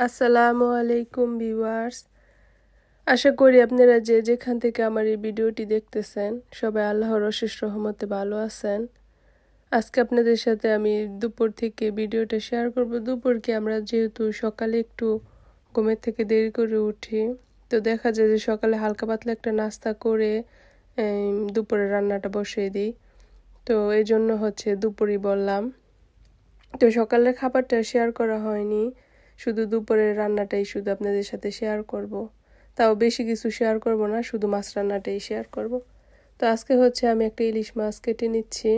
আসসালামু আলাইকুম ভিউয়ার্স। আশা করি আপনারা যে যেখান থেকে আমার এই ভিডিওটি দেখতেছেন সবাই আল্লাহর অশেষ রহমতে ভালো আছেন। আজকে আপনাদের সাথে আমি দুপুর থেকে ভিডিওটা শেয়ার করব। দুপুরকে আমরা যেহেতু সকালে একটু ঘুমের থেকে দেরি করে উঠি, তো দেখা যায় যে সকালে হালকা পাতলা একটা নাস্তা করে দুপুরে রান্নাটা বসিয়ে দিই। তো এই জন্য দুপুরই বললাম। তো সকালের খাবারটা শেয়ার করা হয়নি, শুধু দুপুরের রান্নাটাই শুধু আপনাদের সাথে শেয়ার করব। তাও বেশি কিছু শেয়ার করব না, শুধু মাছ রান্নাটাই শেয়ার করব। তো আজকে আমি একটা ইলিশ মাছ কেটে নিচ্ছি।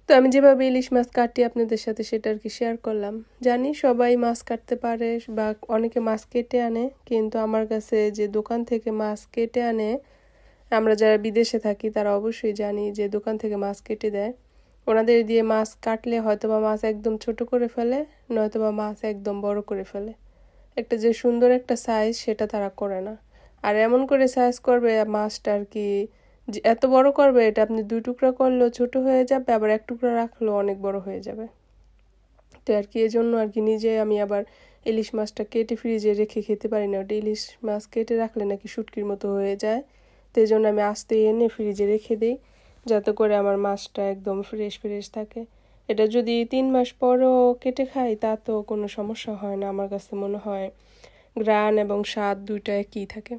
তো আমি যেভাবে ইলিশ মাছ কাটি আপনাদের সাথে সেটা আর কি শেয়ার করলাম। জানি সবাই মাছ কাটতে পারে বা অনেকে মাছ কেটে আনে, কিন্তু আমার কাছে যে দোকান থেকে মাছ কেটে আনে, আমরা যারা বিদেশে থাকি তারা অবশ্যই জানি যে দোকান থেকে মাছ কেটে দেয়। ওনাদের দিয়ে মাছ কাটলে হয়তোবা মাছ একদম ছোট করে ফেলে, নয়তোবা মাছ একদম বড় করে ফেলে। একটা যে সুন্দর একটা সাইজ সেটা তারা করে না। আর এমন করে সাইজ করবে মাছটা আর কি, এত বড় করবে এটা আপনি 2 টুকরা করলেও ছোট হয়ে যাবে, আবার 1 টুকরা রাখলেও অনেক বড় হয়ে যাবে। তো আর কি এজন্য আর কি নিজে আমি আবার ইলিশ মাছটা কেটে ফ্রিজে রেখে খেতে পারি না। ওটা ইলিশ মাছ কেটে রাখলে নাকি শুটকির মতো হয়ে যায়। তো এই জন্য আমি আস্তে এনে ফ্রিজে রেখে দিই, যাতে করে আমার মাছটা একদম ফ্রেশ ফ্রেশ থাকে। এটা যদি 3 মাস পরও কেটে খাই তা তো কোনো সমস্যা হয় না, আমার কাছে মনে হয় ঘ্রাণ এবং স্বাদ দুইটা একই থাকে।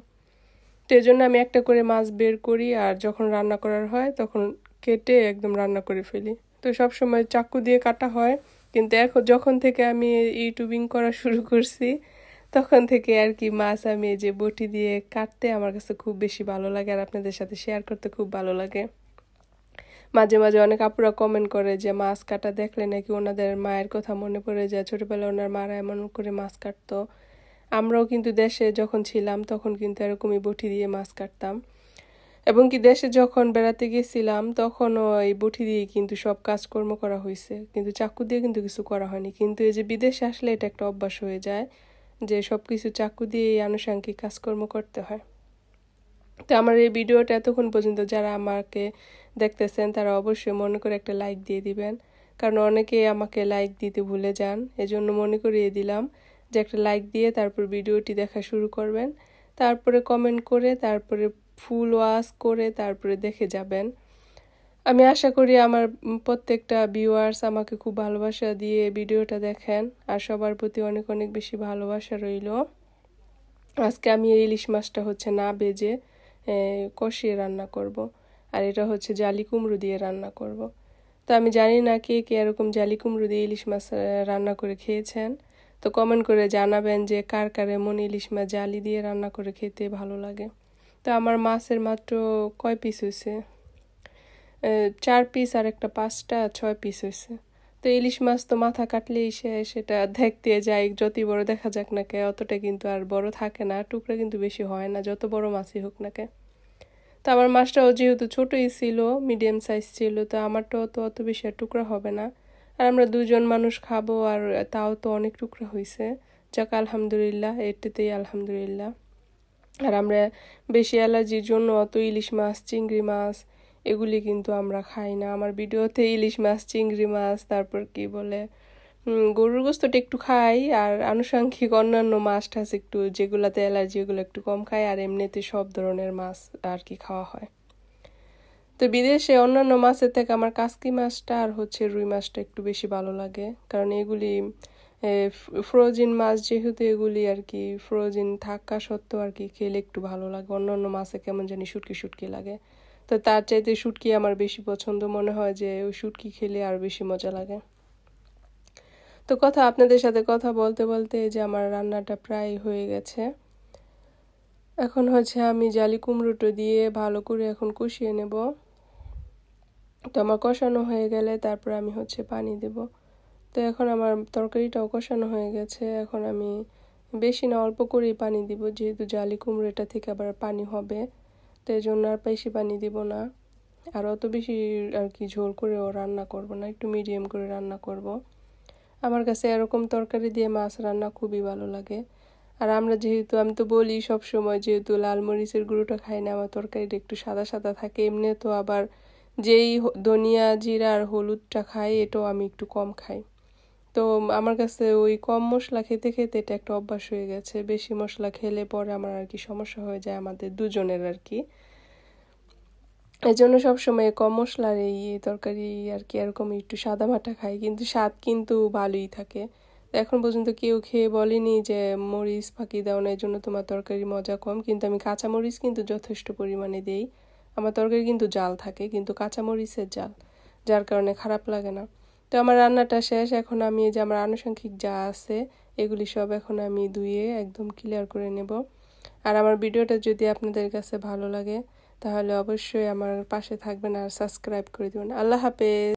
তো এই জন্য আমি একটা করে মাছ বের করি, আর যখন রান্না করার হয় তখন কেটে একদম রান্না করে ফেলি। তো সব সময় চাকু দিয়ে কাটা হয়, কিন্তু এখন যখন থেকে আমি ইউটিউবিং করা শুরু করছি তখন থেকে আর কি মাছ আমি এই যে বটি দিয়ে কাটতে আমার কাছে খুব বেশি ভালো লাগে, আর আপনাদের সাথে শেয়ার করতে খুব ভালো লাগে। মাঝে মাঝে অনেক আপুরা কমেন্ট করে যে মাছ কাটা দেখলে নাকি ওনাদের মায়ের কথা মনে পড়ে যায়, ছোটবেলায় ওনার মারা এমন করে মাছ কাটতো। আমরাও কিন্তু দেশে যখন ছিলাম তখন কিন্তু এরকমই বটি দিয়ে মাছ কাটতাম, এবং কি দেশে যখন বেড়াতে গেছিলাম তখনও এই বটি দিয়ে কিন্তু সব কাজকর্ম করা হয়েছে, কিন্তু চাকু দিয়ে কিন্তু কিছু করা হয়নি। কিন্তু এই যে বিদেশে আসলে এটা একটা অভ্যাস হয়ে যায় যে সব কিছু চাকু দিয়ে আনুষঙ্গিক কাজকর্ম করতে হয়। তো আমার এই ভিডিওটা এতক্ষণ পর্যন্ত যারা আমাকে দেখতেছেন তারা অবশ্যই মনে করে একটা লাইক দিয়ে দিবেন, কারণ অনেকেই আমাকে লাইক দিতে ভুলে যান। এজন্য মনে করিয়ে দিলাম যে একটা লাইক দিয়ে তারপর ভিডিওটি দেখা শুরু করবেন, তারপরে কমেন্ট করে, তারপরে ফুল ওয়াচ করে তারপরে দেখে যাবেন। আমি আশা করি আমার প্রত্যেকটা ভিউয়ার্স আমাকে খুব ভালোবাসা দিয়ে ভিডিওটা দেখেন, আর সবার প্রতি অনেক অনেক বেশি ভালোবাসা রইল। আজকে আমি এই ইলিশ মাছটা না ভেজে কষিয়ে রান্না করব, আর এটা জালি কুমড়ো দিয়ে রান্না করব। তো আমি জানি না কে কে এরকম জালি কুমড়ো দিয়ে ইলিশ মাছ রান্না করে খেয়েছেন। তো কমেন্ট করে জানাবেন যে কার কার এমন ইলিশ মাছ জালি দিয়ে রান্না করে খেতে ভালো লাগে। তো আমার মাছের মাত্র কয় পিস হয়েছে, 4 পিস, আর একটা 5টা 6 পিস হয়েছে। তো ইলিশ মাছ তো মাথা কাটলেই সেটা দেখতে যাই, যতই বড় দেখা যাক না কে অতটা কিন্তু আর বড় থাকে না, টুকরা কিন্তু বেশি হয় না যত বড় মাছই হোক না কে। তো আমার মাছটাও যেহেতু ছোটই ছিল, মিডিয়াম সাইজ ছিল, তো আমারটাও তো অত বেশি আর টুকরা হবে না। আর আমরা 2 জন মানুষ খাবো, আর তাও তো অনেক টুকরা হয়েছে। যাক আলহামদুলিল্লাহ, এটাতেই আলহামদুলিল্লাহ। আর আমরা বেশি অ্যালার্জির জন্য অত ইলিশ মাছ, চিংড়ি মাছ এগুলি কিন্তু আমরা খাই না। আমার ভিডিওতে ইলিশ মাছ, চিংড়ি মাছ, তারপর কি বলে গরুর গোস্তটা একটু খাই, আর আনুষঙ্গিক অন্যান্য মাছ টাছ একটু যেগুলাতে অ্যালার্জি ওগুলো একটু কম খাই, আর এমনিতে সব ধরনের মাছ আর কি খাওয়া হয়। তো বিদেশে অন্যান্য মাছের থেকে আমার কাসকি মাছটা আর রুই মাছটা একটু বেশি ভালো লাগে, কারণ এগুলি ফ্রোজেন মাছ, যেহেতু এগুলি আর কি ফ্রোজেন থাকা সত্ত্বেও আর কি খেলে একটু ভালো লাগে। অন্যান্য মাছে কেমন জানি শুটকি শুটকি লাগে, তো তার চাইতে শুটকি আমার বেশি পছন্দ, মনে হয় যে ওই শুটকি খেলে আর বেশি মজা লাগে। তো আপনাদের সাথে কথা বলতে বলতে যে আমার রান্নাটা প্রায় হয়ে গেছে। এখন আমি জালি কুমড়োটা দিয়ে ভালো করে এখন কষিয়ে নেব। তো আমার কষানো হয়ে গেলে তারপর আমি পানি দেব। তো এখন আমার তরকারিটাও কষানো হয়ে গেছে, এখন আমি বেশি না অল্প করেই পানি দিব, যেহেতু জালি কুমড়োটা থেকে আবার পানি হবে, তো এই জন্য আর বেশি পানি দিব না। আর অত বেশি আর কি ঝোল করেও রান্না করব না, একটু মিডিয়াম করে রান্না করব। আমার কাছে এরকম তরকারি দিয়ে মাছ রান্না খুবই ভালো লাগে। আর আমরা যেহেতু, আমি তো বলি সব সময়, যেহেতু লাল মরিচের গুঁড়োটা খাই না, আমার তরকারিটা একটু সাদা সাদা থাকে। এমনি তো আবার যেই ধনিয়া, জিরা আর হলুদটা খাই, এটাও আমি একটু কম খাই। তো তো আমার কাছে ওই কম মশলা খেতে খেতে এটা একটা অভ্যাস হয়ে গেছে। বেশি মশলা খেলে পরে আমার আর কি সমস্যা হয়ে যায় আমাদের দুজনের আর কি। এই জন্য সবসময় কম মশলার এই তরকারি আর কি এরকম একটু সাদামাটা খাই, কিন্তু স্বাদ কিন্তু ভালোই থাকে। এখন পর্যন্ত কেউ খেয়ে বলেনি যে মরিচ ফাঁকি দাও না, এই জন্য তোমার তরকারি মজা কম। কিন্তু আমি কাঁচা মরিচ কিন্তু যথেষ্ট পরিমাণে দেই। আমার তরকারি কিন্তু জাল থাকে, কিন্তু কাঁচা মরিচের জাল, যার কারণে খারাপ লাগে না। তো আমার রান্নাটা শেষ। এখন আমি এই যে আমার আনুষঙ্গিক যা আছে এগুলি সব এখন আমি ধুয়ে একদম ক্লিয়ার করে নেব। আর আমার ভিডিওটা যদি আপনাদের কাছে ভালো লাগে তাহলে অবশ্যই আমার পাশে থাকবেন আর সাবস্ক্রাইব করে দিবেন। আল্লাহ হাফেজ।